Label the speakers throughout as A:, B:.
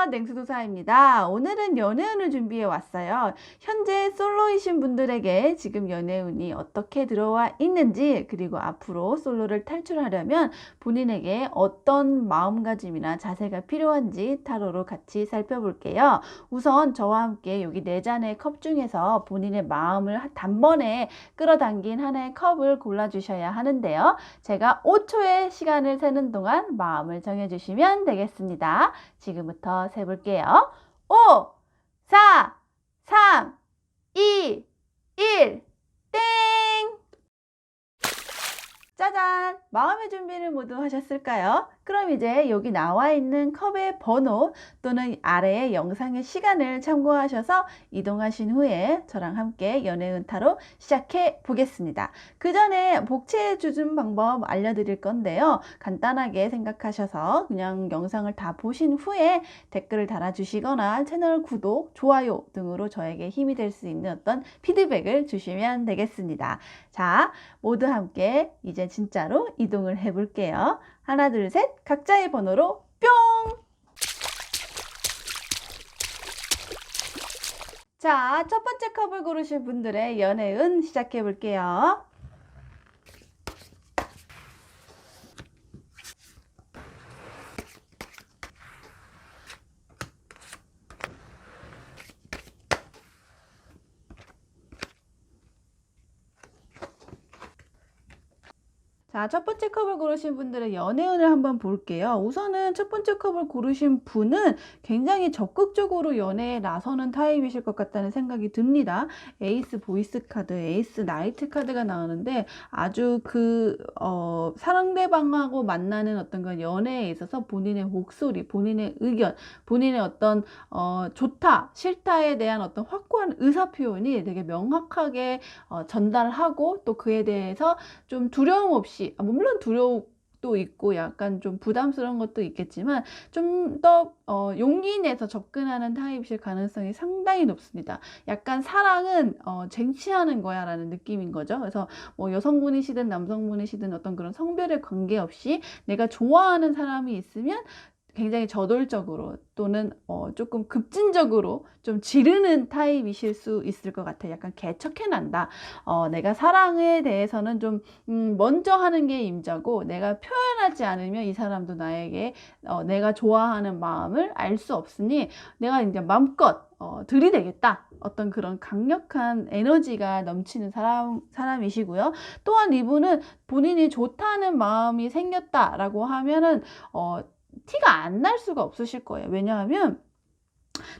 A: 안녕하세요. 냉수도사입니다. 오늘은 연애운을 준비해 왔어요. 현재 솔로이신 분들에게 지금 연애운이 어떻게 들어와 있는지, 그리고 앞으로 솔로를 탈출하려면 본인에게 어떤 마음가짐이나 자세가 필요한지 타로로 같이 살펴볼게요. 우선 저와 함께 여기 4잔의 컵 중에서 본인의 마음을 단번에 끌어당긴 하나의 컵을 골라주셔야 하는데요. 제가 5초의 시간을 세는 동안 마음을 정해주시면 되겠습니다. 지금부터 세볼게요. 5, 4, 3, 2, 1, 땡! 짜잔! 마음의 준비를 모두 하셨을까요? 그럼 이제 여기 나와 있는 컵의 번호 또는 아래의 영상의 시간을 참고하셔서 이동하신 후에 저랑 함께 연애운 타로 시작해 보겠습니다. 그 전에 복채 주준 방법 알려드릴 건데요. 간단하게 생각하셔서 그냥 영상을 다 보신 후에 댓글을 달아주시거나 채널 구독, 좋아요 등으로 저에게 힘이 될 수 있는 어떤 피드백을 주시면 되겠습니다. 자, 모두 함께 이제 진짜로 이동을 해볼게요. 하나, 둘, 셋. 각자의 번호로 뿅! 자, 첫 번째 컵을 고르신 분들의 연애운 시작해 볼게요. 자, 첫 번째 컵을 고르신 분들의 연애운을 한번 볼게요. 우선은 첫 번째 컵을 고르신 분은 굉장히 적극적으로 연애에 나서는 타입이실 것 같다는 생각이 듭니다. 에이스 보이스 카드, 에이스 나이트 카드가 나오는데 아주 상대방하고 만나는 어떤 그 연애에 있어서 본인의 목소리, 본인의 의견, 본인의 어떤 좋다, 싫다에 대한 어떤 확고한 의사 표현이 되게 명확하게 전달하고 또 그에 대해서 좀 두려움 없이 물론 두려움도 있고 약간 좀 부담스러운 것도 있겠지만 좀 더 용기 내서 접근하는 타입이실 가능성이 상당히 높습니다. 약간 사랑은 쟁취하는 거야 라는 느낌인 거죠. 그래서 뭐 여성분이시든 남성분이시든 어떤 그런 성별에 관계없이 내가 좋아하는 사람이 있으면 굉장히 저돌적으로 또는 조금 급진적으로 좀 지르는 타입이실 수 있을 것 같아요. 약간 개척해난다. 내가 사랑에 대해서는 좀 먼저 하는 게 임자고 내가 표현하지 않으면 이 사람도 나에게 내가 좋아하는 마음을 알 수 없으니 내가 이제 마음껏 들이대겠다. 어떤 그런 강력한 에너지가 넘치는 사람이시고요. 또한 이분은 본인이 좋다는 마음이 생겼다라고 하면은 티가 안 날 수가 없으실 거예요. 왜냐하면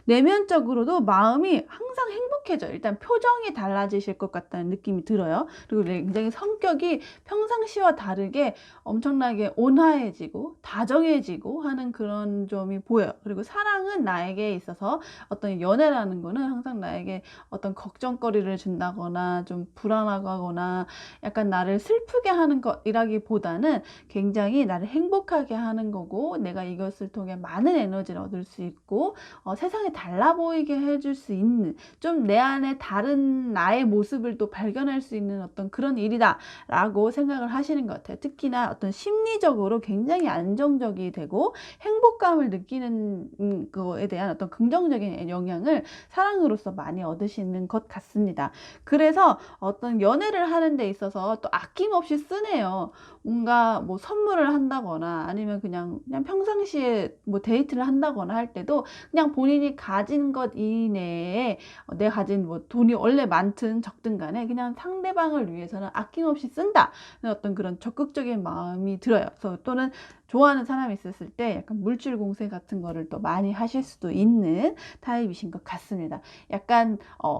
A: 내면적으로도 마음이 항상 행복해져요. 일단 표정이 달라지실 것 같다는 느낌이 들어요. 그리고 굉장히 성격이 평상시와 다르게 엄청나게 온화해지고 다정해지고 하는 그런 점이 보여요. 그리고 사랑은 나에게 있어서 어떤 연애라는 거는 항상 나에게 어떤 걱정거리를 준다거나 좀 불안하거나 약간 나를 슬프게 하는 것이라기보다는 굉장히 나를 행복하게 하는 거고 내가 이것을 통해 많은 에너지를 얻을 수 있고 세상에 달라 보이게 해줄 수 있는 좀 내 안에 다른 나의 모습을 또 발견할 수 있는 어떤 그런 일이다 라고 생각을 하시는 것 같아요. 특히나 어떤 심리적으로 굉장히 안정적이 되고 행복감을 느끼는 거에 대한 어떤 긍정적인 영향을 사랑으로서 많이 얻으시는 것 같습니다. 그래서 어떤 연애를 하는 데 있어서 또 아낌없이 쓰네요. 뭔가 뭐 선물을 한다거나 아니면 그냥 평상시에 뭐 데이트를 한다거나 할 때도 그냥 본인이 가진 것 이내에 내가 가진 뭐 돈이 원래 많든 적든 간에 그냥 상대방을 위해서는 아낌없이 쓴다. 어떤 그런 적극적인 마음이 들어요. 그래서 또는 좋아하는 사람이 있었을 때 약간 물질 공세 같은 거를 또 많이 하실 수도 있는 타입이신 것 같습니다. 약간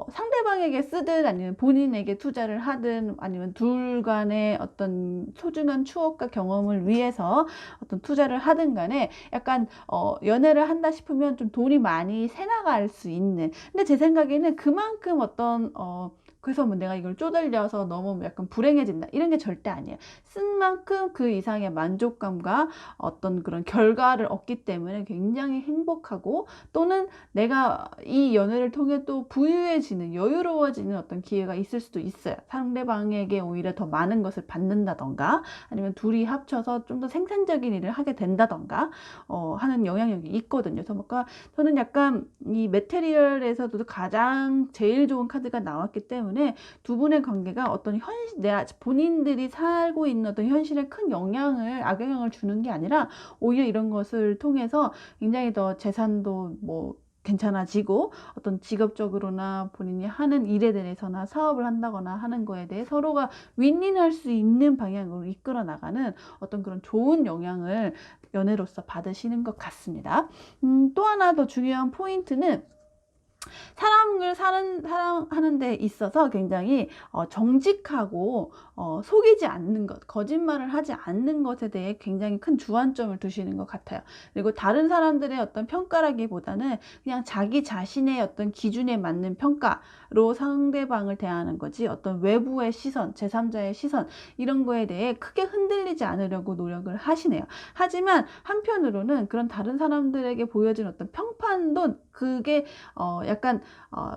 A: 상대방에게 쓰든 아니면 본인에게 투자를 하든 아니면 둘 간의 어떤 소중한 추억과 경험을 위해서 어떤 투자를 하든 간에 약간 연애를 한다 싶으면 좀 돈이 많이 새나갈 수 있는 근데 제 생각에는 그만큼 어떤 그래서 뭐 내가 이걸 쪼들려서 너무 약간 불행해진다, 이런 게 절대 아니에요. 쓴 만큼 그 이상의 만족감과 어떤 그런 결과를 얻기 때문에 굉장히 행복하고, 또는 내가 이 연애를 통해 또 부유해지는, 여유로워지는 어떤 기회가 있을 수도 있어요. 상대방에게 오히려 더 많은 것을 받는다던가, 아니면 둘이 합쳐서 좀 더 생산적인 일을 하게 된다던가 하는 영향력이 있거든요. 그래서 뭔가 저는 약간 이 메테리얼에서도 가장 제일 좋은 카드가 나왔기 때문에 두 분의 관계가 어떤 본인들이 살고 있는 어떤 현실에 큰 악영향을 주는 게 아니라, 오히려 이런 것을 통해서 굉장히 더 재산도 뭐 괜찮아지고, 어떤 직업적으로나 본인이 하는 일에 대해서나 사업을 한다거나 하는 거에 대해 서로가 윈윈할 수 있는 방향으로 이끌어 나가는 어떤 그런 좋은 영향을 연애로서 받으시는 것 같습니다. 또 하나 더 중요한 포인트는, 사랑하는 데 있어서 굉장히 정직하고 속이지 않는 것, 거짓말을 하지 않는 것에 대해 굉장히 큰 주안점을 두시는 것 같아요. 그리고 다른 사람들의 어떤 평가라기보다는 그냥 자기 자신의 어떤 기준에 맞는 평가로 상대방을 대하는 거지, 어떤 외부의 시선, 제3자의 시선, 이런 거에 대해 크게 흔들리지 않으려고 노력을 하시네요. 하지만 한편으로는 그런 다른 사람들에게 보여진 어떤 평판도, 그게 약간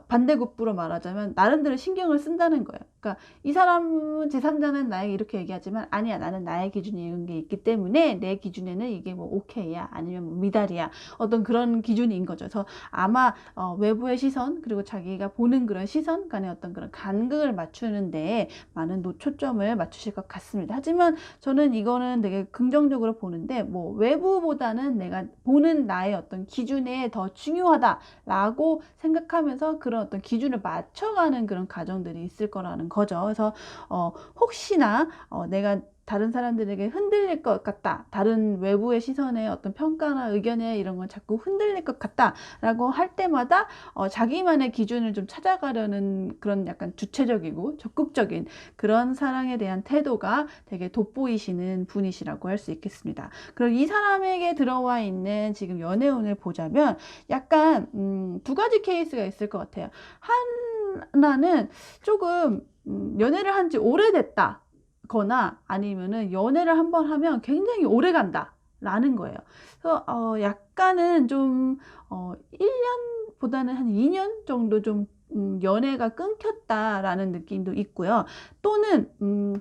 A: 반대급부로 말하자면 나름대로 신경을 쓴다는 거예요. 그러니까 이 사람은, 제3자는 나에게 이렇게 얘기하지만, 아니야, 나는 나의 기준이 이런 게 있기 때문에 내 기준에는 이게 뭐 오케이야, 아니면 뭐 미달이야, 어떤 그런 기준인 거죠. 그래서 아마 외부의 시선, 그리고 자기가 보는 그런 시선 간의 어떤 그런 간극을 맞추는데 많은 초점을 맞추실 것 같습니다. 하지만 저는 이거는 되게 긍정적으로 보는데, 뭐 외부보다는 내가 보는 나의 어떤 기준에 더 중요하다라고 생각하면서 그런 어떤 기준을 맞춰가는 그런 과정들이 있을 거라는 거죠. 그래서 혹시나 내가 다른 사람들에게 흔들릴 것 같다, 다른 외부의 시선에 어떤 평가나 의견에 이런 건 자꾸 흔들릴 것 같다 라고 할 때마다 자기만의 기준을 좀 찾아가려는 그런 약간 주체적이고 적극적인 그런 사랑에 대한 태도가 되게 돋보이시는 분이시라고 할 수 있겠습니다. 그리고 이 사람에게 들어와 있는 지금 연애운을 보자면 약간 두 가지 케이스가 있을 것 같아요. 하나는 조금 연애를 한 지 오래됐다 거나, 아니면은 연애를 한번 하면 굉장히 오래 간다 라는 거예요. 그래서 약간은 좀 1년보다는 한 2년 정도 좀 연애가 끊겼다라는 느낌도 있고요. 또는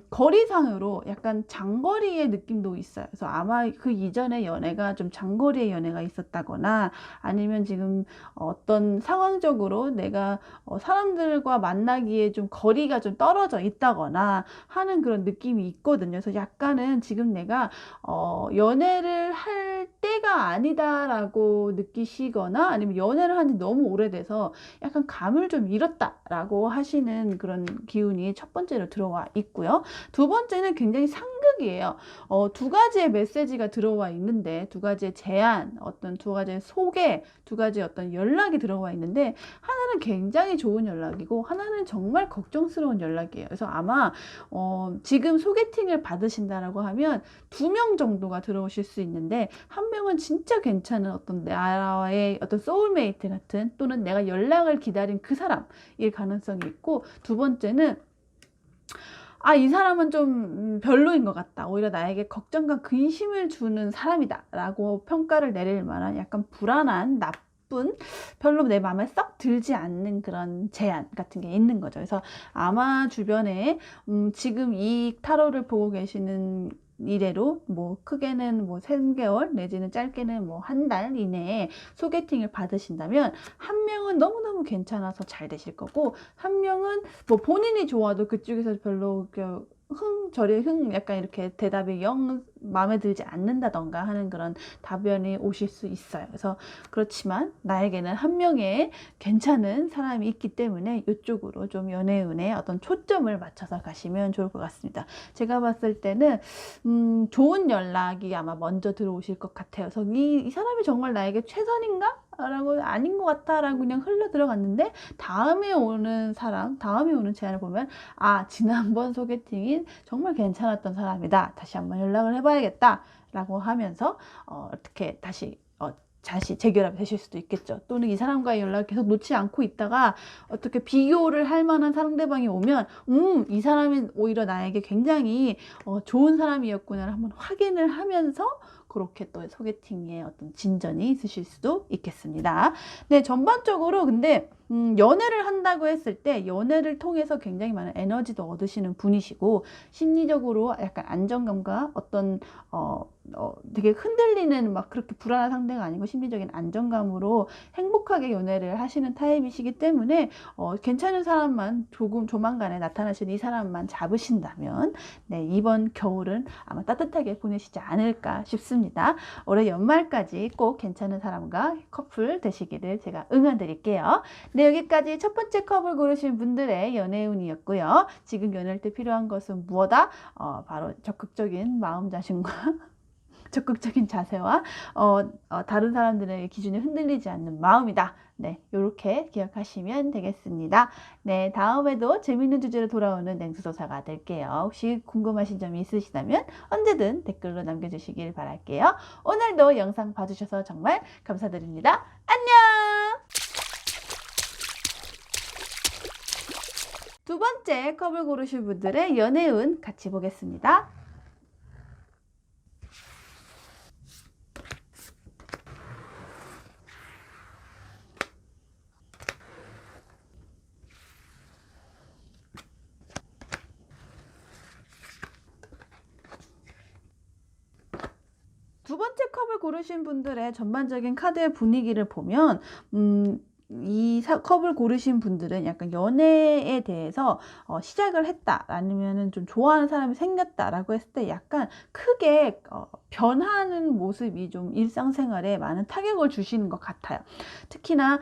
A: 거리상으로 약간 장거리의 느낌도 있어요. 그래서 아마 그 이전에 연애가 좀 장거리의 연애가 있었다거나, 아니면 지금 어떤 상황적으로 내가 사람들과 만나기에 좀 거리가 좀 떨어져 있다거나 하는 그런 느낌이 있거든요. 그래서 약간은 지금 내가 연애를 할 때가 아니다라고 느끼시거나, 아니면 연애를 한 지 너무 오래돼서 약간 감을 좀 잃었다라고 하시는 그런 기운이 첫 번째로 들어와 있고요. 두 번째는 굉장히 상극이에요. 두 가지의 메시지가 들어와 있는데, 두 가지의 제안, 어떤 두 가지의 소개, 두 가지의 어떤 연락이 들어와 있는데, 하나는 굉장히 좋은 연락이고 하나는 정말 걱정스러운 연락이에요. 그래서 아마 지금 소개팅을 받으신다라고 하면 2명 정도가 들어오실 수 있는데, 한 명은 진짜 괜찮은 어떤 나의 어떤 소울메이트 같은, 또는 내가 연락을 기다린 그 사람일 가능성이 있고, 두 번째는 이 사람은 좀 별로인 것 같다, 오히려 나에게 걱정과 근심을 주는 사람이다 라고 평가를 내릴 만한 약간 불안한, 나쁜, 별로 내 마음에 썩 들지 않는 그런 제안 같은 게 있는 거죠. 그래서 아마 주변에 지금 이 타로를 보고 계시는 이래로 뭐 크게는 뭐 3개월 내지는 짧게는 뭐 한 달 이내에 소개팅을 받으신다면, 한 명은 너무너무 괜찮아서 잘 되실 거고, 한 명은 뭐 본인이 좋아도 그쪽에서 별로 약간 이렇게 대답이 영 마음에 들지 않는다던가 하는 그런 답변이 오실 수 있어요. 그래서 그렇지만 나에게는 한 명의 괜찮은 사람이 있기 때문에 이쪽으로 좀 연애운에 어떤 초점을 맞춰서 가시면 좋을 것 같습니다. 제가 봤을 때는 좋은 연락이 아마 먼저 들어오실 것 같아요. 그래서 이 사람이 정말 나에게 최선인가? 라고 아닌 것 같아 라고 그냥 흘러 들어갔는데, 다음에 오는 제안을 보면, 지난번 소개팅인 정말 괜찮았던 사람이다, 다시 한번 연락을 해봐야겠다 라고 하면서 어떻게 다시 다시 재결합이 되실 수도 있겠죠. 또는 이 사람과의 연락을 계속 놓지 않고 있다가 어떻게 비교를 할 만한 상대방이 오면 이 사람이 오히려 나에게 굉장히 좋은 사람이었구나를 한번 확인을 하면서 그렇게 또 소개팅의 어떤 진전이 있으실 수도 있겠습니다. 네, 전반적으로 근데 연애를 한다고 했을 때 연애를 통해서 굉장히 많은 에너지도 얻으시는 분이시고 심리적으로 약간 안정감과 어떤 되게 흔들리는 막 그렇게 불안한 상대가 아니고 심리적인 안정감으로 행복하게 연애를 하시는 타입이시기 때문에 괜찮은 사람만 조만간에 나타나시는 이 사람만 잡으신다면 네, 이번 겨울은 아마 따뜻하게 보내시지 않을까 싶습니다. 올해 연말까지 꼭 괜찮은 사람과 커플 되시기를 제가 응원드릴게요. 네, 여기까지 첫 번째 컵을 고르신 분들의 연애운이었고요. 지금 연애할 때 필요한 것은 무엇이다? 바로 적극적인 마음자신과 적극적인 자세와 다른 사람들의 기준에 흔들리지 않는 마음이다. 네, 이렇게 기억하시면 되겠습니다. 네, 다음에도 재밌는 주제로 돌아오는 냉수도사가 될게요. 혹시 궁금하신 점이 있으시다면 언제든 댓글로 남겨주시길 바랄게요. 오늘도 영상 봐주셔서 정말 감사드립니다. 안녕! 두 번째 컵을 고르실 분들의 연애운 같이 보겠습니다. 두 번째 컵을 고르신 분들의 전반적인 카드의 분위기를 보면 이 컵을 고르신 분들은 약간 연애에 대해서 시작을 했다 아니면은 좀 좋아하는 사람이 생겼다라고 했을 때 약간 크게 변하는 모습이 좀 일상생활에 많은 타격을 주시는 것 같아요. 특히나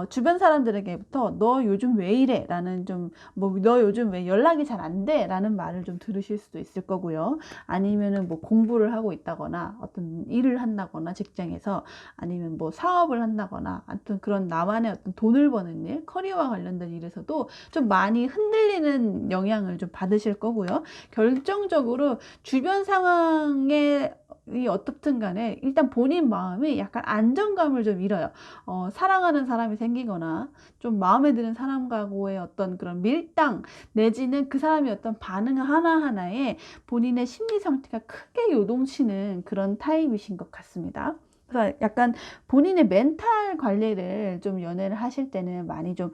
A: 주변 사람들에게부터 너 요즘 왜 이래? 라는 좀 뭐 너 요즘 왜 연락이 잘 안 돼? 라는 말을 좀 들으실 수도 있을 거고요. 아니면은 뭐 공부를 하고 있다거나 어떤 일을 한다거나 직장에서 아니면 뭐 사업을 한다거나 아무튼 그런 나만의 어떤 돈을 버는 일, 커리어와 관련된 일에서도 좀 많이 흔들리는 영향을 좀 받으실 거고요. 결정적으로 주변 상황에 어떻든 간에 일단 본인 마음이 약간 안정감을 좀 잃어요. 사랑하는 사람이 생기거나 좀 마음에 드는 사람과의 어떤 그런 밀당 내지는 그 사람이 어떤 반응 하나하나에 본인의 심리 상태가 크게 요동치는 그런 타입이신 것 같습니다. 그래서 약간 본인의 멘탈 관리를 좀 연애를 하실 때는 많이 좀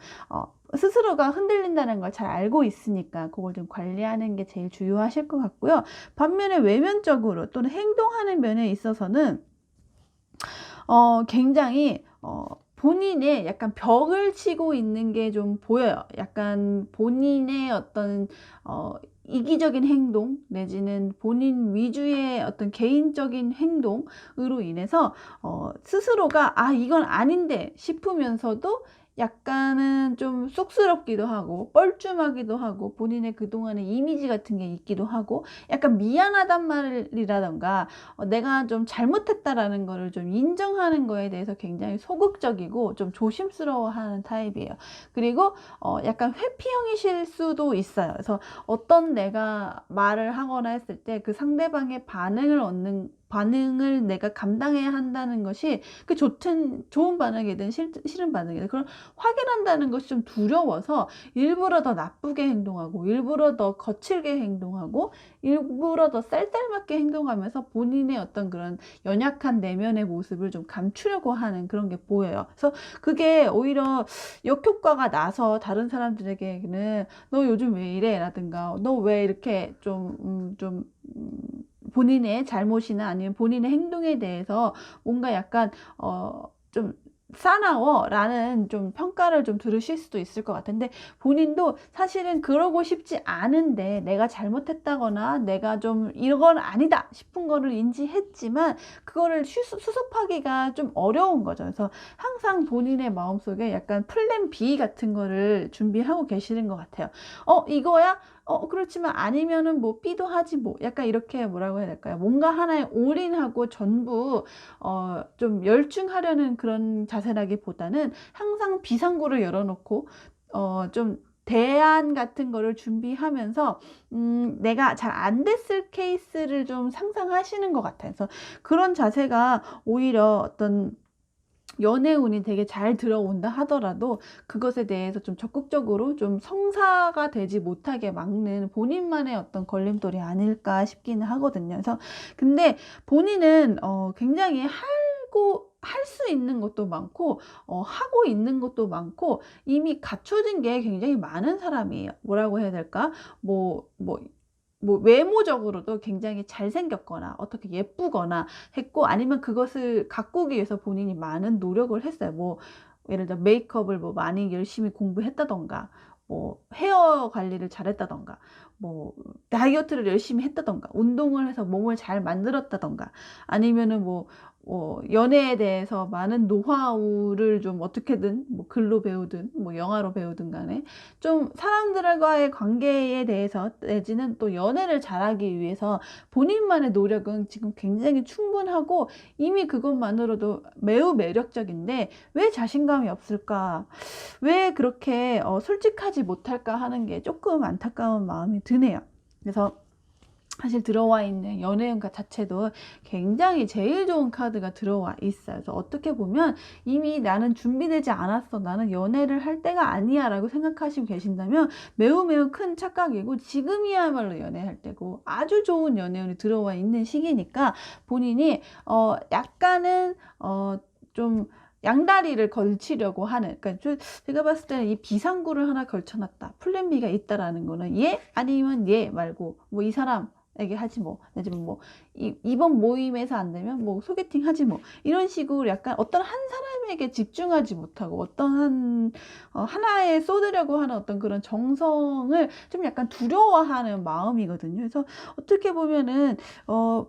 A: 스스로가 흔들린다는 걸 잘 알고 있으니까 그걸 좀 관리하는 게 제일 중요하실 것 같고요. 반면에 외면적으로 또는 행동하는 면에 있어서는 굉장히 본인의 약간 벽을 치고 있는 게 좀 보여요. 약간 본인의 어떤 이기적인 행동 내지는 본인 위주의 어떤 개인적인 행동으로 인해서 스스로가 이건 아닌데 싶으면서도 약간은 좀 쑥스럽기도 하고 뻘쭘하기도 하고 본인의 그동안의 이미지 같은 게 있기도 하고 약간 미안하단 말이라던가 내가 좀 잘못했다라는 거를 좀 인정하는 거에 대해서 굉장히 소극적이고 좀 조심스러워하는 타입이에요. 그리고 약간 회피형이실 수도 있어요. 그래서 어떤 내가 말을 하거나 했을 때 그 상대방의 반응을 내가 감당해야 한다는 것이 그 좋은 반응이든 싫은 반응이든 그런 확인한다는 것이 좀 두려워서 일부러 더 나쁘게 행동하고 일부러 더 거칠게 행동하고 일부러 더 쌀쌀맞게 행동하면서 본인의 어떤 그런 연약한 내면의 모습을 좀 감추려고 하는 그런 게 보여요. 그래서 그게 오히려 역효과가 나서 다른 사람들에게는 너 요즘 왜 이래? 라든가 너 왜 이렇게 본인의 잘못이나 아니면 본인의 행동에 대해서 뭔가 약간 좀 싸나워 라는 좀 평가를 좀 들으실 수도 있을 것 같은데 본인도 사실은 그러고 싶지 않은데 내가 잘못했다거나 내가 좀 이건 아니다 싶은 거를 인지했지만 그거를 수습하기가 좀 어려운 거죠. 그래서 항상 본인의 마음속에 약간 플랜 B 같은 거를 준비하고 계시는 것 같아요. 이거야? 그렇지만 아니면은 뭐 B도 하지 뭐 약간 이렇게 뭐라고 해야 될까요? 뭔가 하나에 올인하고 전부 좀 열중하려는 그런 자세라기보다는 항상 비상구를 열어놓고 좀 대안 같은 거를 준비하면서 내가 잘 안 됐을 케이스를 좀 상상하시는 것 같아요. 그래서 그런 자세가 오히려 어떤 연애운이 되게 잘 들어온다 하더라도 그것에 대해서 좀 적극적으로 좀 성사가 되지 못하게 막는 본인만의 어떤 걸림돌이 아닐까 싶기는 하거든요. 그래서 근데 본인은 굉장히 할 수 있는 것도 많고 하고 있는 것도 많고 이미 갖춰진 게 굉장히 많은 사람이에요. 뭐라고 해야 될까? 외모적으로도 굉장히 잘생겼거나 어떻게 예쁘거나 했고, 아니면 그것을 가꾸기 위해서 본인이 많은 노력을 했어요. 예를 들어 메이크업을 많이 열심히 공부했다던가, 헤어 관리를 잘했다던가, 다이어트를 열심히 했다던가, 운동을 해서 몸을 잘 만들었다던가, 아니면은 연애에 대해서 많은 노하우를 좀 어떻게든 글로 배우든 영화로 배우든 간에 좀 사람들과의 관계에 대해서 내지는 또 연애를 잘하기 위해서 본인만의 노력은 지금 굉장히 충분하고 이미 그것만으로도 매우 매력적인데 왜 자신감이 없을까? 왜 그렇게 솔직하지 못할까 하는 게 조금 안타까운 마음이 드네요. 그래서 사실 들어와 있는 연애운 카드 자체도 굉장히 제일 좋은 카드가 들어와 있어요. 그래서 어떻게 보면 이미 나는 준비되지 않았어, 나는 연애를 할 때가 아니야 라고 생각하시고 계신다면 매우 매우 큰 착각이고, 지금이야말로 연애할 때고 아주 좋은 연애운이 들어와 있는 시기니까 본인이 약간은 좀 양다리를 걸치려고 하는, 그러니까 제가 봤을 때는 이 비상구를 하나 걸쳐놨다, 플랜 B가 있다라는 거는 예 아니면 예 말고 이 사람 에게 하지 내지는 이번 모임에서 안 되면 소개팅 하지 이런 식으로 약간 어떤 한 사람에게 집중하지 못하고 어떤 하나에 쏟으려고 하는 어떤 그런 정성을 좀 약간 두려워하는 마음이거든요. 그래서 어떻게 보면은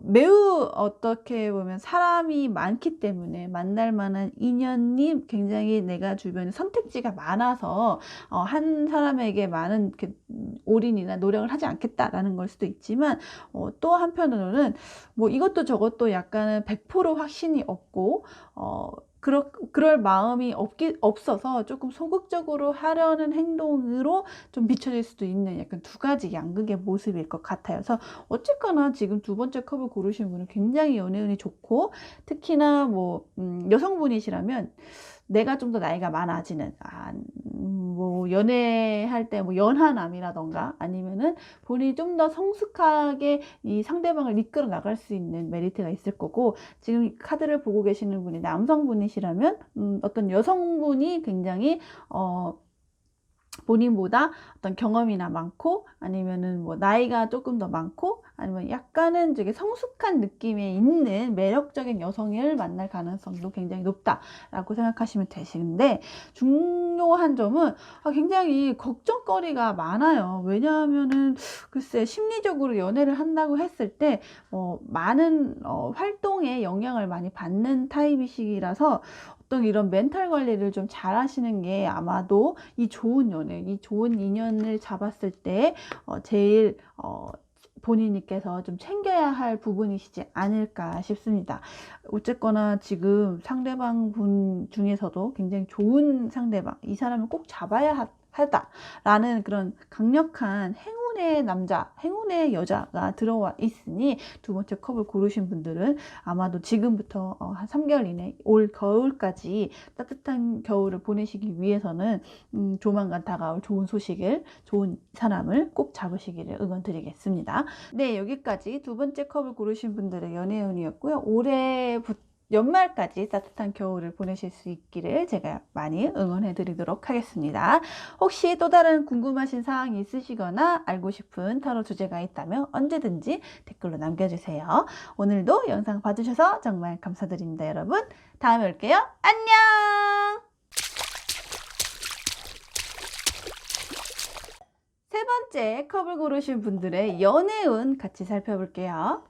A: 매우 어떻게 보면 사람이 많기 때문에 만날 만한 인연이 굉장히 내가 주변에 선택지가 많아서 한 사람에게 많은 올인이나 노력을 하지 않겠다라는 걸 수도 있지만, 또 한편으로는 이것도 저것도 약간은 100% 확신이 없고 그럴 마음이 없어서 조금 소극적으로 하려는 행동으로 좀 비춰질 수도 있는 약간 두 가지 양극의 모습일 것 같아요. 그래서 어쨌거나 지금 두 번째 컵을 고르신 분은 굉장히 연애운이 좋고, 특히나 여성분이시라면 내가 좀 더 나이가 많아지는, 연애할 때 연하남이라던가 아니면은 본인이 좀 더 성숙하게 이 상대방을 이끌어 나갈 수 있는 메리트가 있을 거고, 지금 카드를 보고 계시는 분이 남성분이시라면 어떤 여성분이 굉장히 본인보다 어떤 경험이나 많고, 아니면은 나이가 조금 더 많고, 아니면 약간은 되게 성숙한 느낌에 있는 매력적인 여성을 만날 가능성도 굉장히 높다라고 생각하시면 되시는데, 중요한 점은 굉장히 걱정거리가 많아요. 왜냐하면은 글쎄 심리적으로 연애를 한다고 했을 때 많은 활동에 영향을 많이 받는 타입이시라서 어떤 이런 멘탈 관리를 좀 잘 하시는 게 아마도 이 좋은 연애, 이 좋은 인연을 잡았을 때 제일 본인께서 좀 챙겨야 할 부분이시지 않을까 싶습니다. 어쨌거나 지금 상대방 분 중에서도 굉장히 좋은 상대방, 이 사람을 꼭 잡아야 하다라는 그런 강력한 행운의 남자, 행운의 여자가 들어와 있으니, 두 번째 컵을 고르신 분들은 아마도 지금부터 한 3개월 이내 올 겨울까지 따뜻한 겨울을 보내시기 위해서는 조만간 다가올 좋은 소식을, 좋은 사람을 꼭 잡으시기를 응원드리겠습니다. 네, 여기까지 두 번째 컵을 고르신 분들의 연애운이었고요. 올해부터 연말까지 따뜻한 겨울을 보내실 수 있기를 제가 많이 응원해 드리도록 하겠습니다. 혹시 또 다른 궁금하신 사항이 있으시거나 알고 싶은 타로 주제가 있다면 언제든지 댓글로 남겨주세요. 오늘도 영상 봐주셔서 정말 감사드립니다, 여러분. 다음에 올게요. 안녕! 세 번째 컵을 고르신 분들의 연애운 같이 살펴볼게요.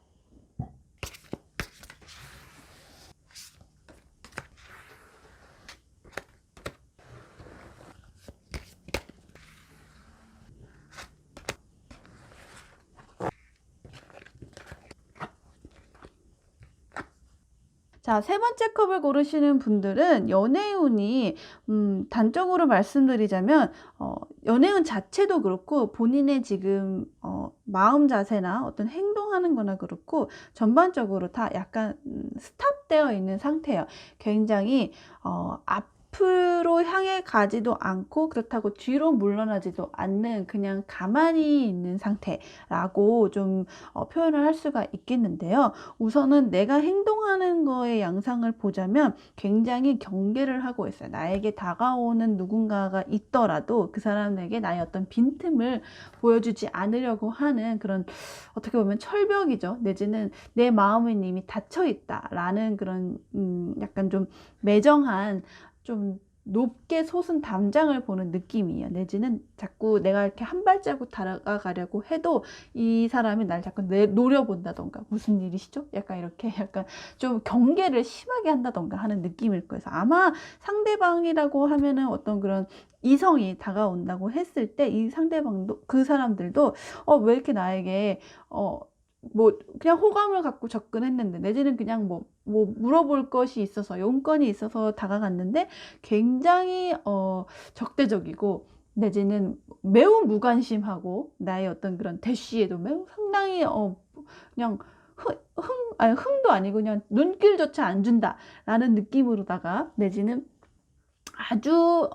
A: 자, 세 번째 컵을 고르시는 분들은 연애운이 단적으로 말씀드리자면 연애운 자체도 그렇고 본인의 지금 마음 자세나 어떤 행동하는 거나 그렇고 전반적으로 다 약간 스탑 스톱되어 있는 상태예요. 굉장히 앞으로 향해 가지도 않고 그렇다고 뒤로 물러나지도 않는 그냥 가만히 있는 상태라고 좀 표현을 할 수가 있겠는데요. 우선은 내가 행동하는 거의 양상을 보자면 굉장히 경계를 하고 있어요. 나에게 다가오는 누군가가 있더라도 그 사람에게 나의 어떤 빈틈을 보여주지 않으려고 하는 그런, 어떻게 보면 철벽이죠. 내지는 내 마음은 이미 닫혀 있다라는 그런 약간 좀 매정한, 좀 높게 솟은 담장을 보는 느낌이에요. 내지는 자꾸 내가 이렇게 한 발자국 다가가려고 해도 이 사람이 날 자꾸 노려본다던가, 무슨 일이시죠? 약간 이렇게 약간 좀 경계를 심하게 한다던가 하는 느낌일 거예요. 그래서 아마 상대방이라고 하면은 어떤 그런 이성이 다가온다고 했을 때 이 상대방도, 그 사람들도 왜 이렇게 나에게 뭐 그냥 호감을 갖고 접근했는데, 내지는 그냥 뭐 물어볼 것이 있어서, 용건이 있어서 다가갔는데 굉장히 적대적이고, 내지는 매우 무관심하고 나의 어떤 그런 대쉬에도 매우 상당히 그냥 아니 흥도 아니고 그냥 눈길조차 안 준다라는 느낌으로다가, 내지는 아주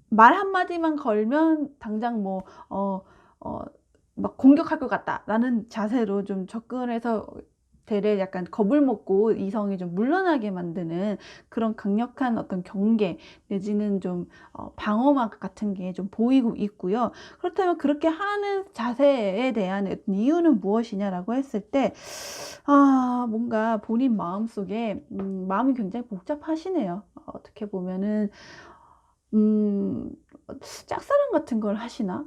A: 말 한마디만 걸면 당장 막 공격할 것 같다라는 자세로 좀 접근해서 대래 약간 겁을 먹고 이성이 좀 물러나게 만드는 그런 강력한 어떤 경계, 내지는 좀 방어막 같은 게 좀 보이고 있고요. 그렇다면 그렇게 하는 자세에 대한 이유는 무엇이냐라고 했을 때, 뭔가 본인 마음속에 마음이 굉장히 복잡하시네요. 어떻게 보면은 짝사랑 같은 걸 하시나?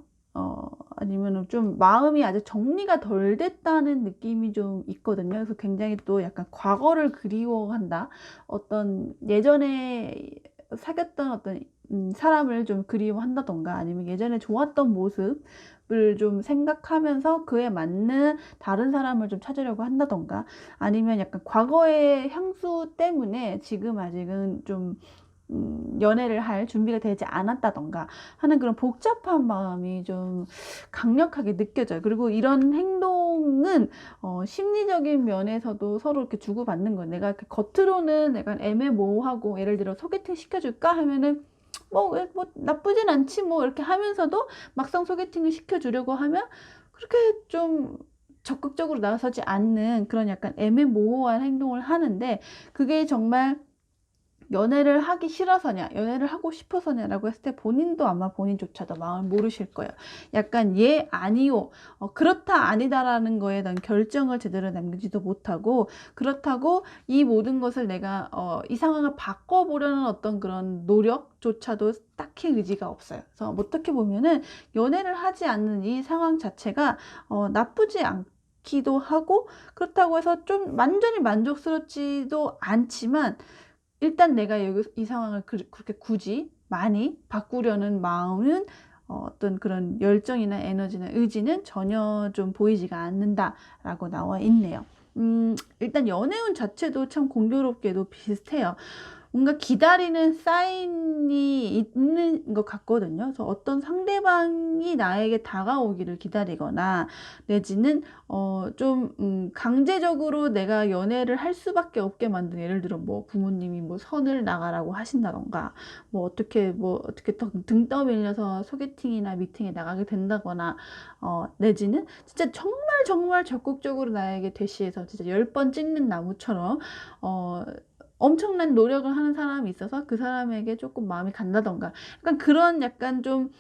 A: 아니면은 좀 마음이 아직 정리가 덜 됐다는 느낌이 좀 있거든요. 그래서 굉장히 또 약간 과거를 그리워한다. 어떤 예전에 사귀었던 어떤 사람을 좀 그리워한다던가, 아니면 예전에 좋았던 모습을 좀 생각하면서 그에 맞는 다른 사람을 좀 찾으려고 한다던가, 아니면 약간 과거의 향수 때문에 지금 아직은 좀 연애를 할 준비가 되지 않았다던가 하는 그런 복잡한 마음이 좀 강력하게 느껴져요. 그리고 이런 행동은 심리적인 면에서도 서로 이렇게 주고받는 거예요. 내가 이렇게 겉으로는 약간 애매모호하고, 예를 들어 소개팅 시켜줄까 하면은 뭐 나쁘진 않지 뭐 이렇게 하면서도, 막상 소개팅을 시켜주려고 하면 그렇게 좀 적극적으로 나서지 않는 그런 약간 애매모호한 행동을 하는데, 그게 정말 연애를 하기 싫어서냐, 연애를 하고 싶어서냐라고 했을 때 본인도 아마 본인조차도 마음을 모르실 거예요. 약간 예, 아니요, 그렇다, 아니다라는 거에 대한 결정을 제대로 남기지도 못하고, 그렇다고 이 모든 것을 내가 이 상황을 바꿔보려는 어떤 그런 노력조차도 딱히 의지가 없어요. 그래서 어떻게 보면은 연애를 하지 않는 이 상황 자체가 나쁘지 않기도 하고, 그렇다고 해서 좀 완전히 만족스럽지도 않지만, 일단 내가 이 상황을 그렇게 굳이 많이 바꾸려는 마음은, 어떤 그런 열정이나 에너지나 의지는 전혀 좀 보이지가 않는다라고 나와 있네요. 일단 연애운 자체도 참 공교롭게도 비슷해요. 뭔가 기다리는 사인이 있는 것 같거든요. 그래서 어떤 상대방이 나에게 다가오기를 기다리거나, 내지는 좀 강제적으로 내가 연애를 할 수밖에 없게 만든, 예를 들어 뭐 부모님이 뭐 선을 나가라고 하신다던가, 뭐 어떻게 등 떠밀려서 소개팅이나 미팅에 나가게 된다거나, 내지는 진짜 정말 적극적으로 나에게 대시해서 진짜 10번 찍는 나무처럼 엄청난 노력을 하는 사람이 있어서 그 사람에게 조금 마음이 간다던가, 약간 그런 약간 좀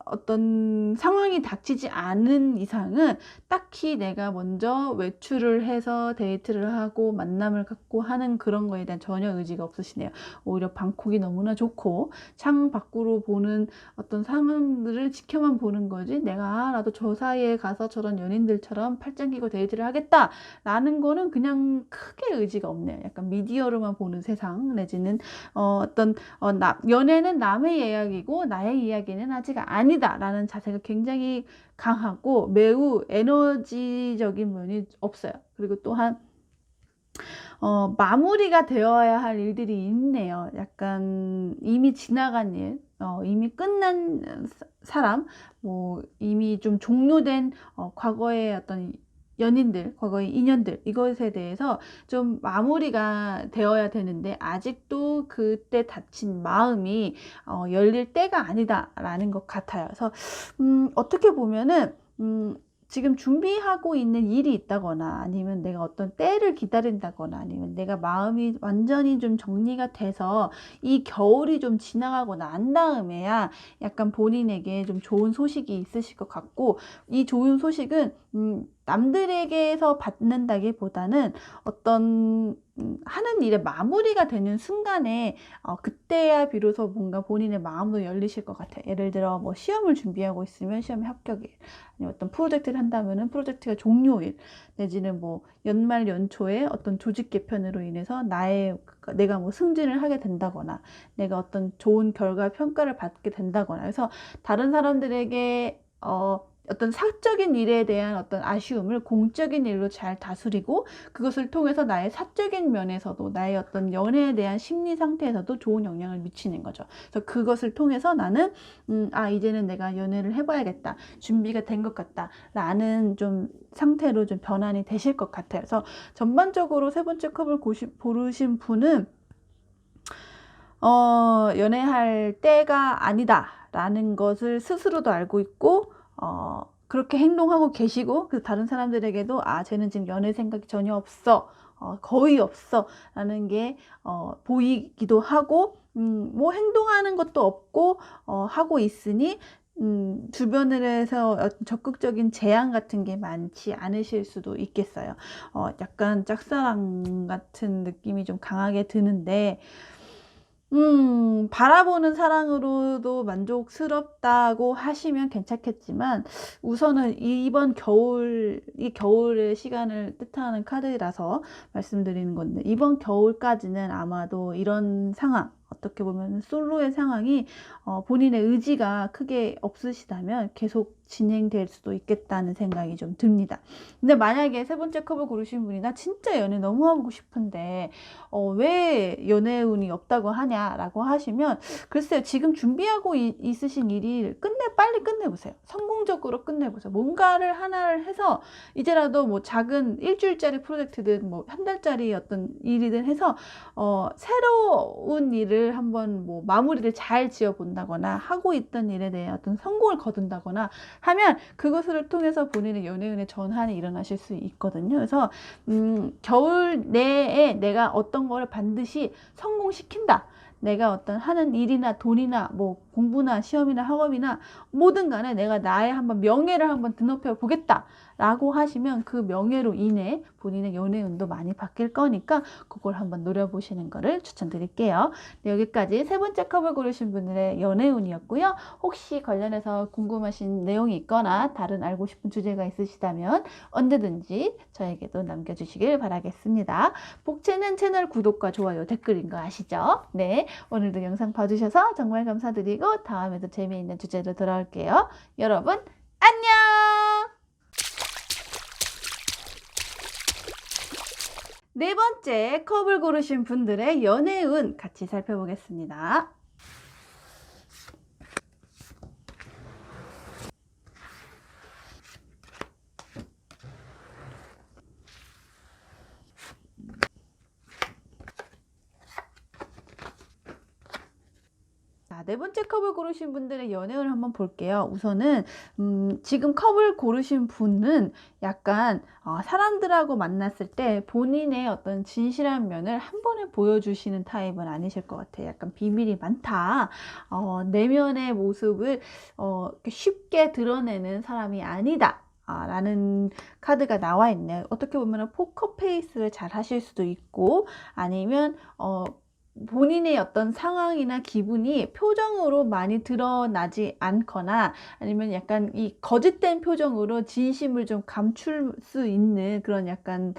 A: 어떤 상황이 닥치지 않은 이상은 딱히 내가 먼저 외출을 해서 데이트를 하고 만남을 갖고 하는 그런 거에 대한 전혀 의지가 없으시네요. 오히려 방콕이 너무나 좋고 창 밖으로 보는 어떤 상황들을 지켜만 보는 거지, 내가 나도 저 사이에 가서 저런 연인들처럼 팔짱 끼고 데이트를 하겠다 라는 거는 그냥 크게 의지가 없네요. 약간 미디어로만 보는 세상, 내지는 연애는 남의 이야기고 나의 이야기는 아직 아니다 라는 자세가 굉장히 강하고 매우 에너지적인 면이 없어요. 그리고 또한 마무리가 되어야 할 일들이 있네요. 약간 이미 지나간 일, 이미 끝난 사람, 뭐 이미 좀 종료된 과거의 어떤 연인들, 과거의 인연들, 이것에 대해서 좀 마무리가 되어야 되는데 아직도 그때 다친 마음이 열릴 때가 아니다라는 것 같아요. 그래서 어떻게 보면은 지금 준비하고 있는 일이 있다거나 아니면 내가 어떤 때를 기다린다거나 아니면 내가 마음이 완전히 좀 정리가 돼서 이 겨울이 좀 지나가고 난 다음에야 약간 본인에게 좀 좋은 소식이 있으실 것 같고, 이 좋은 소식은 남들에게서 받는다기보다는 어떤 하는 일의 마무리가 되는 순간에 그때야 비로소 뭔가 본인의 마음도 열리실 것 같아요. 예를 들어 뭐 시험을 준비하고 있으면 시험의 합격일, 아니면 어떤 프로젝트를 한다면은 프로젝트가 종료일, 내지는 뭐 연말 연초에 어떤 조직 개편으로 인해서 내가 뭐 승진을 하게 된다거나 내가 어떤 좋은 결과 평가를 받게 된다거나, 그래서 다른 사람들에게 어떤 사적인 일에 대한 어떤 아쉬움을 공적인 일로 잘 다스리고, 그것을 통해서 나의 사적인 면에서도 나의 어떤 연애에 대한 심리 상태에서도 좋은 영향을 미치는 거죠. 그래서 그것을 통해서 나는 이제는 내가 연애를 해봐야겠다, 준비가 된 것 같다 라는 좀 상태로 좀 변환이 되실 것 같아요. 그래서 전반적으로 세 번째 컵을 고르신 분은 연애할 때가 아니다 라는 것을 스스로도 알고 있고, 그렇게 행동하고 계시고, 그 다른 사람들에게도 쟤는 지금 연애 생각이 전혀 없어, 거의 없어 라는 게 보이기도 하고, 뭐 행동하는 것도 없고 하고 있으니 주변에서 적극적인 제안 같은 게 많지 않으실 수도 있겠어요. 약간 짝사랑 같은 느낌이 좀 강하게 드는데, 바라보는 사랑으로도 만족스럽다고 하시면 괜찮겠지만, 우선은 이번 이 겨울의 시간을 뜻하는 카드라서 말씀드리는 건데, 이번 겨울까지는 아마도 이런 상황, 어떻게 보면 솔로의 상황이 본인의 의지가 크게 없으시다면 계속 진행될 수도 있겠다는 생각이 좀 듭니다. 근데 만약에 세 번째 컵을 고르신 분이 나 진짜 연애 너무 하고 싶은데 왜 연애 운이 없다고 하냐라고 하시면, 글쎄요, 지금 준비하고 있으신 일이 빨리 끝내보세요. 성공적으로 끝내보세요. 뭔가를 하나를 해서 이제라도 뭐 작은 일주일짜리 프로젝트든 뭐 한 달짜리 어떤 일이든 해서 새로운 일을 한번 뭐 마무리를 잘 지어 본다거나 하고 있던 일에 대해 어떤 성공을 거둔다거나 하면 그것을 통해서 본인의 연애운의 전환이 일어나실 수 있거든요. 그래서 겨울 내에 내가 어떤 거를 반드시 성공시킨다, 내가 어떤 하는 일이나 돈이나 뭐 공부나 시험이나 학업이나 뭐든 간에 내가 나의 한번 명예를 한번 드높여 보겠다 라고 하시면 그 명예로 인해 본인의 연애운도 많이 바뀔 거니까 그걸 한번 노려보시는 거를 추천드릴게요. 네, 여기까지 세 번째 컵을 고르신 분들의 연애운이었고요. 혹시 관련해서 궁금하신 내용이 있거나 다른 알고 싶은 주제가 있으시다면 언제든지 저에게도 남겨주시길 바라겠습니다. 복채는 채널 구독과 좋아요, 댓글인 거 아시죠? 네, 오늘도 영상 봐주셔서 정말 감사드리고 다음에도 재미있는 주제로 돌아올게요. 여러분 안녕! 네 번째 컵을 고르신 분들의 연애운 같이 살펴보겠습니다. 네 번째 컵을 고르신 분들의 연애운을 한번 볼게요. 우선은 지금 컵을 고르신 분은 약간 사람들하고 만났을 때 본인의 어떤 진실한 면을 한 번에 보여주시는 타입은 아니실 것 같아요. 약간 비밀이 많다, 내면의 모습을 쉽게 드러내는 사람이 아니다 라는 카드가 나와 있네요. 어떻게 보면 포커페이스를 잘 하실 수도 있고, 아니면 본인의 어떤 상황이나 기분이 표정으로 많이 드러나지 않거나, 아니면 약간 이 거짓된 표정으로 진심을 좀 감출 수 있는 그런, 약간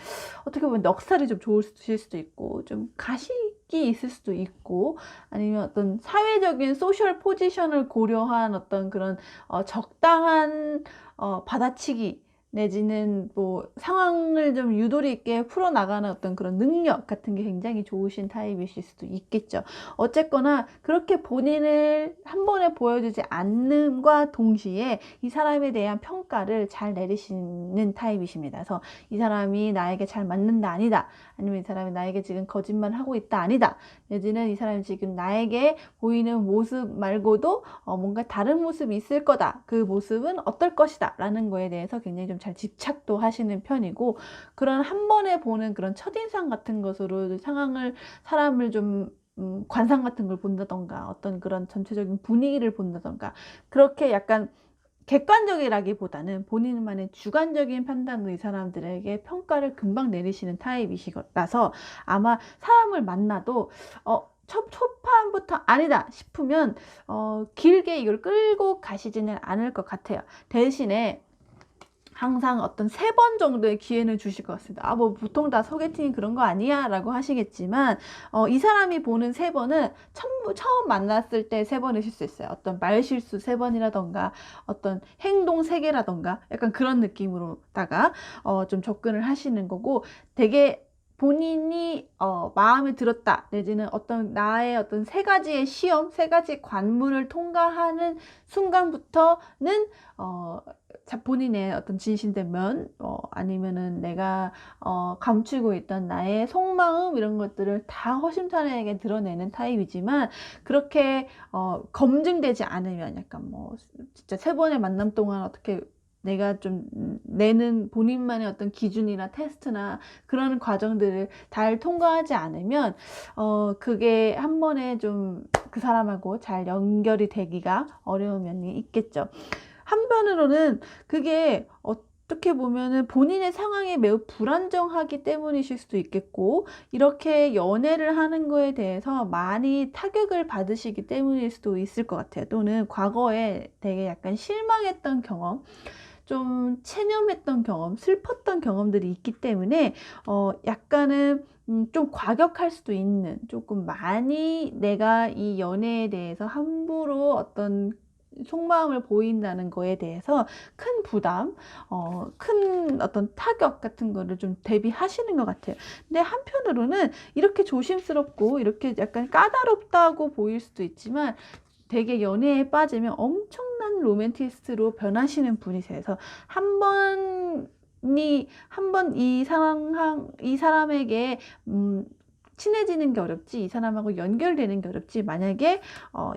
A: 어떻게 보면 넉살이 좀 좋으실 수도 있고 좀 가식이 있을 수도 있고, 아니면 어떤 사회적인 소셜 포지션을 고려한 어떤 그런 적당한 받아치기 내지는 뭐 상황을 좀 유도리 있게 풀어나가는 어떤 그런 능력 같은 게 굉장히 좋으신 타입이실 수도 있겠죠. 어쨌거나 그렇게 본인을 한 번에 보여주지 않는과 동시에 이 사람에 대한 평가를 잘 내리시는 타입이십니다. 그래서 이 사람이 나에게 잘 맞는다 아니다, 아니면 이 사람이 나에게 지금 거짓말하고 있다 아니다, 내지는 이 사람이 지금 나에게 보이는 모습 말고도 뭔가 다른 모습이 있을 거다, 그 모습은 어떨 것이다 라는 거에 대해서 굉장히 좀 잘 집착도 하시는 편이고, 그런 한 번에 보는 그런 첫인상 같은 것으로 사람을 좀 관상 같은 걸 본다던가 어떤 그런 전체적인 분위기를 본다던가, 그렇게 약간 객관적이라기보다는 본인만의 주관적인 판단으로 이 사람들에게 평가를 금방 내리시는 타입이시라서 아마 사람을 만나도 초반부터 아니다 싶으면 길게 이걸 끌고 가시지는 않을 것 같아요. 대신에 항상 어떤 3번 정도의 기회는 주실 것 같습니다. 뭐 보통 다 소개팅이 그런 거 아니야 라고 하시겠지만, 이 사람이 보는 3번은 처음 만났을 때 3번이실 수 있어요. 어떤 말실수 3번이라던가 어떤 행동 3개라던가 약간 그런 느낌으로다가 좀 접근을 하시는 거고, 되게 본인이 마음에 들었다, 내지는 어떤 나의 어떤 3가지의 시험, 3가지 관문을 통과하는 순간부터는 본인의 어떤 진실된 면, 아니면은 내가 감추고 있던 나의 속마음, 이런 것들을 다 허심탄회하게 드러내는 타입이지만, 그렇게 검증되지 않으면 약간 뭐 진짜 3번의 만남 동안 어떻게 내가 좀 내는 본인만의 어떤 기준이나 테스트나 그런 과정들을 잘 통과하지 않으면 그게 한 번에 좀 그 사람하고 잘 연결이 되기가 어려운 면이 있겠죠. 한편으로는 그게 어떻게 보면은 본인의 상황이 매우 불안정하기 때문이실 수도 있겠고, 이렇게 연애를 하는 거에 대해서 많이 타격을 받으시기 때문일 수도 있을 것 같아요. 또는 과거에 되게 약간 실망했던 경험, 좀 체념했던 경험, 슬펐던 경험들이 있기 때문에 약간은 좀 과격할 수도 있는, 조금 많이 내가 이 연애에 대해서 함부로 어떤 속마음을 보인다는 거에 대해서 큰 부담, 큰 어떤 타격 같은 거를 좀 대비하시는 것 같아요. 근데 한편으로는 이렇게 조심스럽고 이렇게 약간 까다롭다고 보일 수도 있지만, 되게 연애에 빠지면 엄청난 로맨티스트로 변하시는 분이세요. 그래서 한 번 이 사람에게 친해지는 게 어렵지, 이 사람하고 연결되는 게 어렵지, 만약에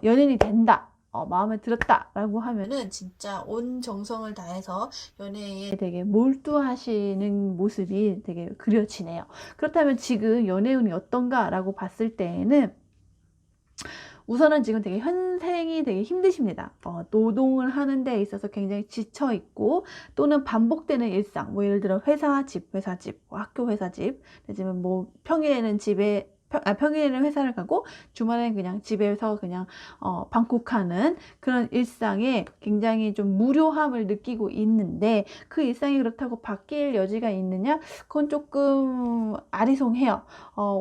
A: 연인이 된다, 마음에 들었다 라고 하면은 진짜 온 정성을 다해서 연애에 되게 몰두하시는 모습이 되게 그려지네요. 그렇다면 지금 연애운이 어떤가 라고 봤을 때에는, 우선은 지금 되게 현생이 되게 힘드십니다. 노동을 하는 데 있어서 굉장히 지쳐 있고, 또는 반복되는 일상, 뭐 예를 들어 회사 집, 회사 집, 뭐 학교 회사 집, 내지는 뭐 평일에는 회사를 가고 주말에는 그냥 집에서 그냥 방콕하는 그런 일상에 굉장히 좀 무료함을 느끼고 있는데, 그 일상이 그렇다고 바뀔 여지가 있느냐? 그건 조금 아리송해요.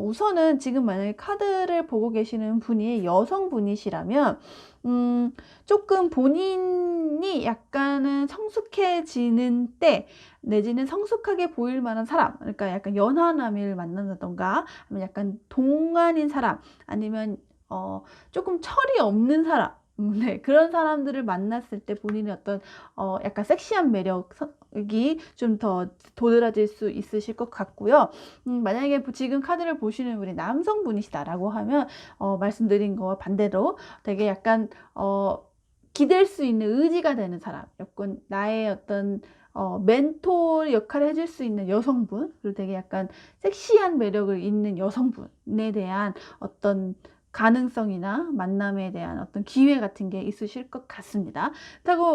A: 우선은 지금 만약에 카드를 보고 계시는 분이 여성분이시라면 조금 본인이 약간은 성숙해지는 때, 내지는 성숙하게 보일 만한 사람, 그러니까 약간 연하남을 만난다던가, 아니면 약간 동안인 사람, 아니면 조금 철이 없는 사람, 네, 그런 사람들을 만났을 때 본인의 어떤 약간 섹시한 매력이 좀 더 도드라질 수 있으실 것 같고요. 만약에 지금 카드를 보시는 분이 남성분이시다라고 하면 말씀드린 거와 반대로 되게 약간 기댈 수 있는 의지가 되는 사람, 약간 나의 어떤 멘토 역할을 해줄 수 있는 여성분, 그리고 되게 약간 섹시한 매력을 있는 여성분에 대한 어떤 가능성이나 만남에 대한 어떤 기회 같은 게 있으실 것 같습니다.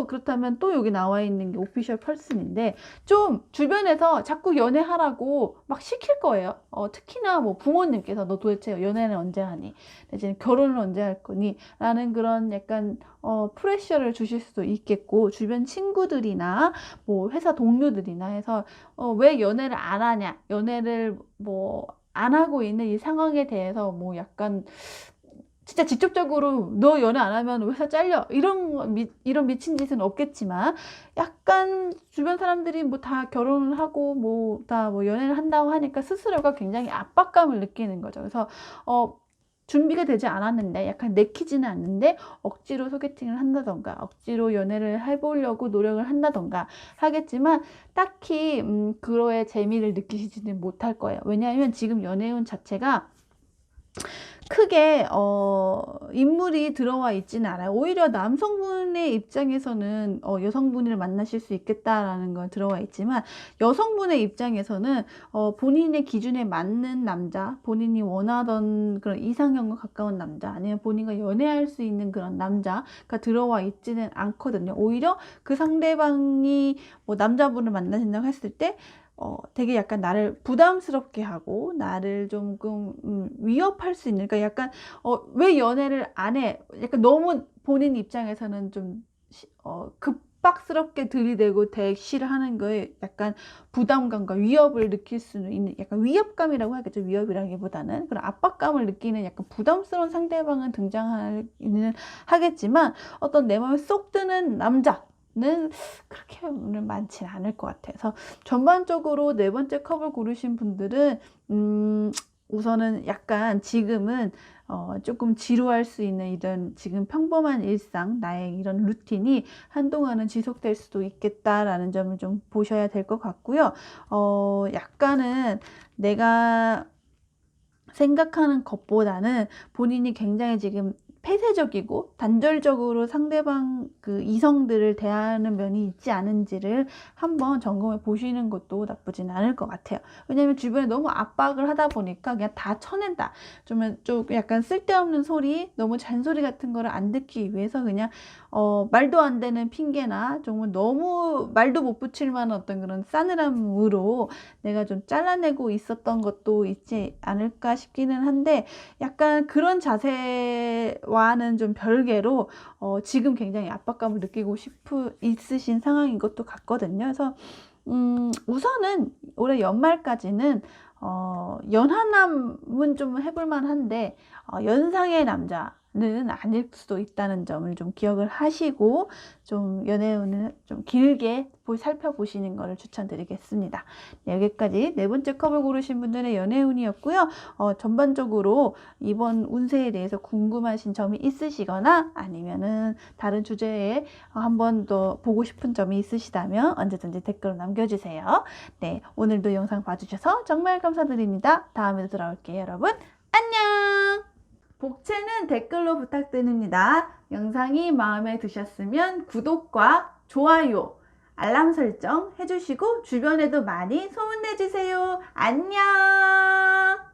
A: 그렇다면 또 여기 나와 있는 게 오피셜 펄슨인데, 좀 주변에서 자꾸 연애하라고 막 시킬 거예요. 특히나 뭐 부모님께서 너 도대체 연애는 언제 하니? 내지는 결혼을 언제 할 거니? 라는 그런 약간 프레셔를 주실 수도 있겠고, 주변 친구들이나 뭐 회사 동료들이나 해서 왜 연애를 안 하냐, 연애를 뭐 안 하고 있는 이 상황에 대해서 뭐 약간 진짜 직접적으로 너 연애 안 하면 회사 잘려 이런 미친 짓은 없겠지만, 약간 주변 사람들이 뭐 다 결혼을 하고 뭐 다 뭐 연애를 한다고 하니까 스스로가 굉장히 압박감을 느끼는 거죠. 그래서 준비가 되지 않았는데, 약간 내키지는 않는데 억지로 소개팅을 한다던가 억지로 연애를 해보려고 노력을 한다던가 하겠지만, 딱히 그거에 재미를 느끼시지는 못할 거예요. 왜냐하면 지금 연애운 자체가 크게 인물이 들어와 있지는 않아요. 오히려 남성분의 입장에서는 여성분을 만나실 수 있겠다라는 건 들어와 있지만, 여성분의 입장에서는 본인의 기준에 맞는 남자, 본인이 원하던 그런 이상형과 가까운 남자, 아니면 본인과 연애할 수 있는 그런 남자가 들어와 있지는 않거든요. 오히려 그 상대방이 뭐 남자분을 만나신다고 했을 때 되게 약간 나를 부담스럽게 하고 나를 조금 위협할 수 있는, 그러니까 약간 왜 연애를 안 해? 약간 너무 본인 입장에서는 좀 급박스럽게 들이대고 대시를 하는 거에 약간 부담감과 위협을 느낄 수는 있는, 약간 위협감이라고 하겠죠. 위협이라기보다는 그런 압박감을 느끼는 약간 부담스러운 상대방은 등장하기는 하겠지만, 어떤 내 마음에 쏙 드는 남자는 그렇게 오늘 많지는 않을 것 같아서, 전반적으로 네 번째 컵을 고르신 분들은 우선은 약간 지금은 조금 지루할 수 있는 이런 지금 평범한 일상, 나의 이런 루틴이 한동안은 지속될 수도 있겠다라는 점을 좀 보셔야 될 것 같고요. 약간은 내가 생각하는 것보다는 본인이 굉장히 지금 폐쇄적이고 단절적으로 상대방 그 이성들을 대하는 면이 있지 않은지를 한번 점검해 보시는 것도 나쁘진 않을 것 같아요. 왜냐면 주변에 너무 압박을 하다 보니까 그냥 다 쳐낸다. 좀 약간 쓸데없는 소리, 너무 잔소리 같은 거를 안 듣기 위해서 그냥 말도 안 되는 핑계나 정말 너무 말도 못 붙일 만한 어떤 그런 싸늘함으로 내가 좀 잘라내고 있었던 것도 있지 않을까 싶기는 한데, 약간 그런 자세와는 좀 별개로 지금 굉장히 압박감을 느끼고 있으신 상황인 것도 같거든요. 그래서 우선은 올해 연말까지는 연하남은 좀 해볼 만한데 연상의 남자는 아닐 수도 있다는 점을 좀 기억을 하시고, 좀 연애운을 좀 길게 살펴보시는 것을 추천드리겠습니다. 네, 여기까지 네 번째 컵을 고르신 분들의 연애운이었고요. 전반적으로 이번 운세에 대해서 궁금하신 점이 있으시거나 아니면은 다른 주제에 한 번 더 보고 싶은 점이 있으시다면 언제든지 댓글로 남겨주세요. 네, 오늘도 영상 봐주셔서 정말 감사드립니다. 다음에도 돌아올게요, 여러분. 안녕! 복채는 댓글로 부탁드립니다. 영상이 마음에 드셨으면 구독과 좋아요, 알람 설정 해주시고 주변에도 많이 소문내주세요. 안녕!